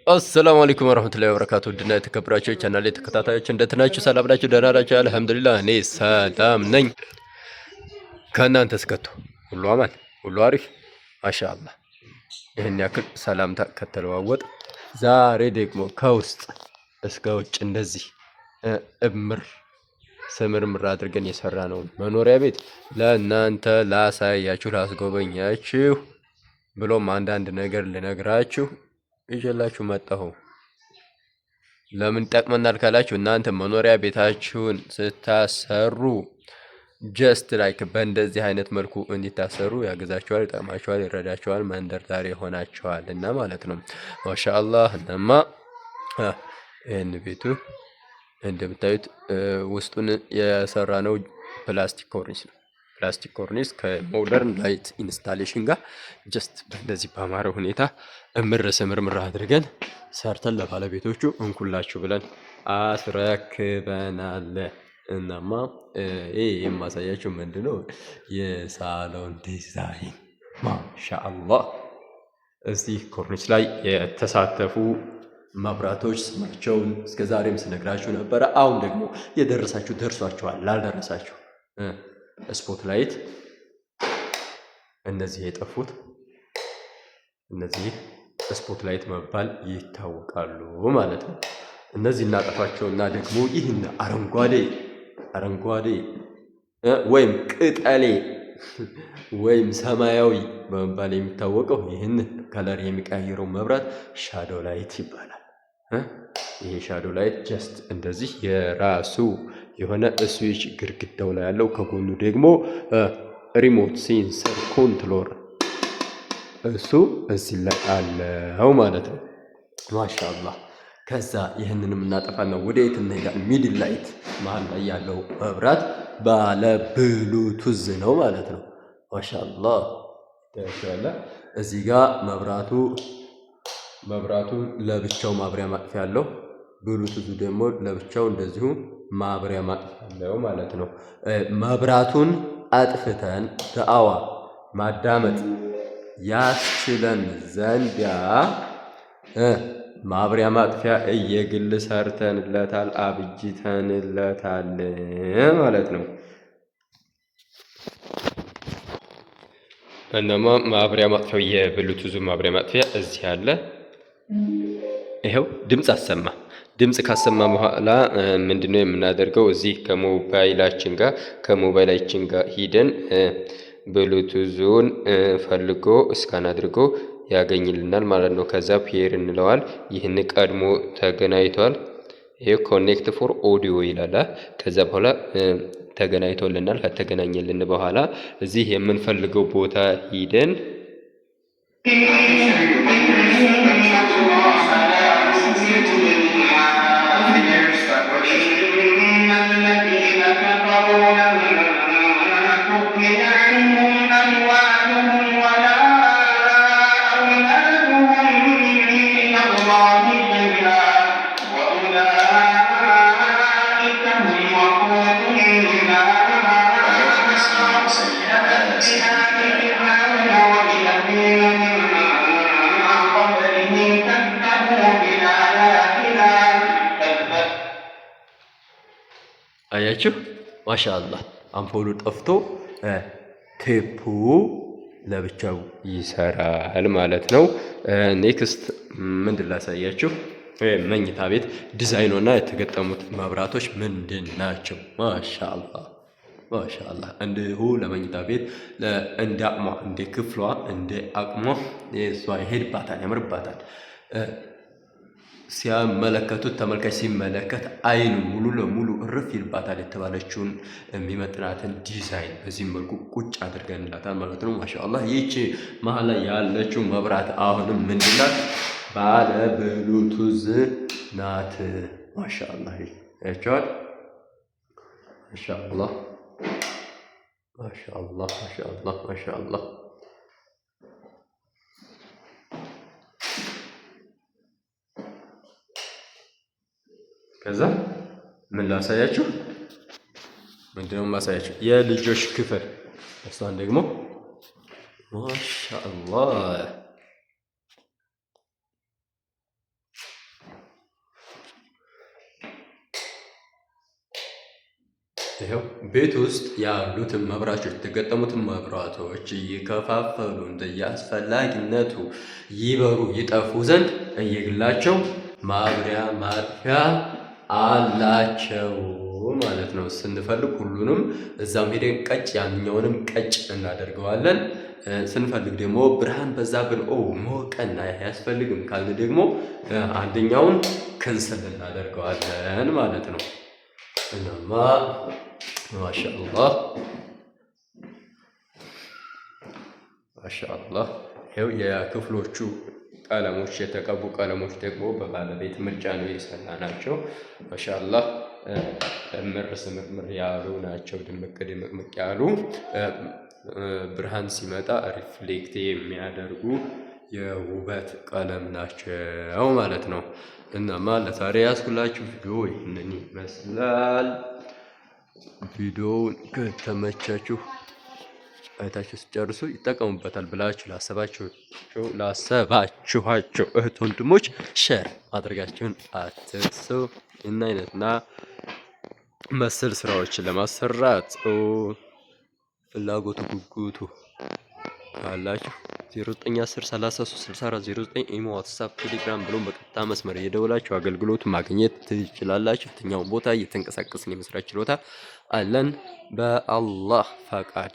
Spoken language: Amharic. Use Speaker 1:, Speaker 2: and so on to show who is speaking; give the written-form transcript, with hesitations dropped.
Speaker 1: አሰላሙ አለይኩም ወራህመቱላሂ ወበረካቱ። ውድና የተከበራችሁ የቻናሌ ተከታታዮች እንደት ናችሁ? ሰላም ናችሁ? ደህና ናችሁ? አልሐምዱሊላህ እኔ ሰላም ነኝ። ከእናንተ እስከቱ ሁሉ አማን፣ ሁሉ አሪፍ ማሻአላህ። ይህን ያክል ሰላምታ ከተለዋወጥ ዛሬ ደግሞ ከውስጥ እስከ ውጭ እንደዚህ እምር ስምርምር አድርገን የሰራ ነው መኖሪያ ቤት ለእናንተ ላሳያችሁ፣ ላስጎበኛችሁ ብሎም አንዳንድ ነገር ልነግራችሁ ይዤላችሁ መጣሁ። ለምን ይጠቅመናል ካላችሁ እናንተ መኖሪያ ቤታችሁን ስታሰሩ ጀስት ላይክ በእንደዚህ አይነት መልኩ እንዲታሰሩ ያግዛችኋል፣ ይጠቅማችኋል፣ ይረዳችኋል፣ መንደርዳሪ ይሆናችኋል እና ማለት ነው። ማሻአላህ እናማ ይህን ቤቱ እንደምታዩት ውስጡን የሰራ ነው ፕላስቲክ ኮርኒስ ነው። ፕላስቲክ ኮርኒስ ከሞደርን ላይት ኢንስታሌሽን ጋር ጀስት በእንደዚህ በአማረ ሁኔታ እምር ስምርምር አድርገን ሰርተን ለባለቤቶቹ እንኩላችሁ ብለን አስረክበናል። እናማ ይህ የማሳያችሁ ምንድነው የሳሎን ዲዛይን ማሻአላህ። እዚህ ኮርኒስ ላይ የተሳተፉ መብራቶች ስማቸውን እስከዛሬም ስነግራችሁ ነበረ። አሁን ደግሞ የደረሳችሁ ደርሷችኋል። ላልደረሳችሁ ስፖት ላይት እነዚህ የጠፉት እነዚህ ስፖት ላይት መባል ይታወቃሉ ማለት ነው። እነዚህ እናጠፋቸውና ደግሞ ይህን አረንጓዴ ወይም ቅጠሌ ወይም ሰማያዊ በመባል የሚታወቀው ይህን ከለር የሚቀያየረው መብራት ሻዶ ላይት ይባላል። ይሄ ሻዶ ላይት ጀስት እንደዚህ የራሱ የሆነ ስዊች ግድግዳው ላይ ያለው፣ ከጎኑ ደግሞ ሪሞት ሴንሰር ኮንትሮል እሱ እዚህ ላይ አለው ማለት ነው። ማሻአላህ። ከዛ ይህንንም እናጠፋና ወደ የት እንሄዳለን? ሚድል ላይት መሀል ላይ ያለው መብራት ባለ ብሉቱዝ ነው ማለት ነው። ማሻአላህ ታያለ። እዚህ ጋር መብራቱ ለብቻው ማብሪያ ማጥፊያ አለው። ብሉቱዙ ደግሞ ለብቻው እንደዚሁ ማብሪያ ማጥፊያ አለው ማለት ነው። መብራቱን አጥፍተን በአዋ ማዳመጥ ያስችለን ዘንዳ ማብሪያ ማጥፊያ እየግል ሰርተንለታል፣ አብጅተንለታል ማለት ነው። እናማ ማብሪያ ማጥፊያው የብሉቱዙ ማብሪያ ማጥፊያ እዚህ አለ። ይኸው ድምፅ አሰማ። ድምፅ ካሰማ በኋላ ምንድነው የምናደርገው? እዚህ ከሞባይላችን ጋር ሂደን ብሉቱዙን ፈልጎ እስካን አድርጎ ያገኝልናል ማለት ነው። ከዛ ፔር እንለዋል። ይህን ቀድሞ ተገናኝቷል። ይሄ ኮኔክት ፎር ኦዲዮ ይላል። ከዛ በኋላ ተገናኝቶልናል። ከተገናኘልን በኋላ እዚህ የምንፈልገው ቦታ ሂደን አያችሁ ማሻአላህ። አምፖሉ ጠፍቶ ቴፑ ለብቻው ይሰራል ማለት ነው። ኔክስት ምንድን ላሳያችሁ? መኝታ ቤት ዲዛይኑና የተገጠሙት መብራቶች ምንድን ናቸው? ማሻአላህ እንዲሁ ለመኝታ ቤት እንደ አቅሟ እንደ ክፍሏ እንደ አቅሟ የሷ ይሄድባታል፣ ያምርባታል። ሲያመለከቱት ተመልካች ሲመለከት አይኑ ሙሉ ለሙሉ እርፍ ይልባታል። የተባለችውን የሚመጥናትን ዲዛይን በዚህ መልኩ ቁጭ አድርገንላታል ማለት ነው። ማሻአላህ። ይህች መሀል ላይ ያለችው መብራት አሁንም ምንድናት? ባለ ብሉቱዝ ናት። ማሻአላህ ያቻል። ማሻአላህ ማሻአላህ ማሻአላህ ማሻአላህ። ከዛ ምን ላሳያችሁ? ምንድነው ማሳያችሁ? የልጆች ክፍል እሷን ደግሞ ማሻአላህ ይኸው ቤት ውስጥ ያሉትን መብራቶች የተገጠሙትን መብራቶች እየከፋፈሉ እንደየአስፈላጊነቱ ይበሩ ይጠፉ ዘንድ እየግላቸው ማብሪያ ማጥፊያ አላቸው ማለት ነው። ስንፈልግ ሁሉንም እዛም ሄደን ቀጭ ያንኛውንም ቀጭ እናደርገዋለን። ስንፈልግ ደግሞ ብርሃን በዛብን ሞቀና አያስፈልግም ካልን ደግሞ አንደኛውን ክንስል እናደርገዋለን ማለት ነው። እናማ ማሻአላህ ማሻአላህ ይኸው የክፍሎቹ ቀለሞች የተቀቡ ቀለሞች ደግሞ በባለቤት ምርጫ ነው የሰራናቸው። ማሻአላህ ምር ስምርምር ያሉ ናቸው። ድምቅ ድምቅ ያሉ ብርሃን ሲመጣ ሪፍሌክት የሚያደርጉ የውበት ቀለም ናቸው ማለት ነው። እናማ ለዛሬ ያስኩላችሁ ቪዲዮ ይህንን ይመስላል። ቪዲዮውን ከተመቻችሁ አይታችሁ ስጨርሱ ይጠቀሙበታል ብላችሁ ላሰባችኋቸው እህት ወንድሞች ሼር ማድረጋችሁን አትርሱ። እና አይነትና መሰል ስራዎችን ለማሰራት ፍላጎቱ ጉጉቱ ካላችሁ 0910336409 ኢሞ፣ ዋትስአፕ፣ ቴሌግራም ብሎም በቀጥታ መስመር እየደወላችሁ አገልግሎት ማግኘት ትችላላችሁ። የትኛውን ቦታ እየተንቀሳቀስን የመስራት ችሎታ አለን በአላህ ፈቃድ።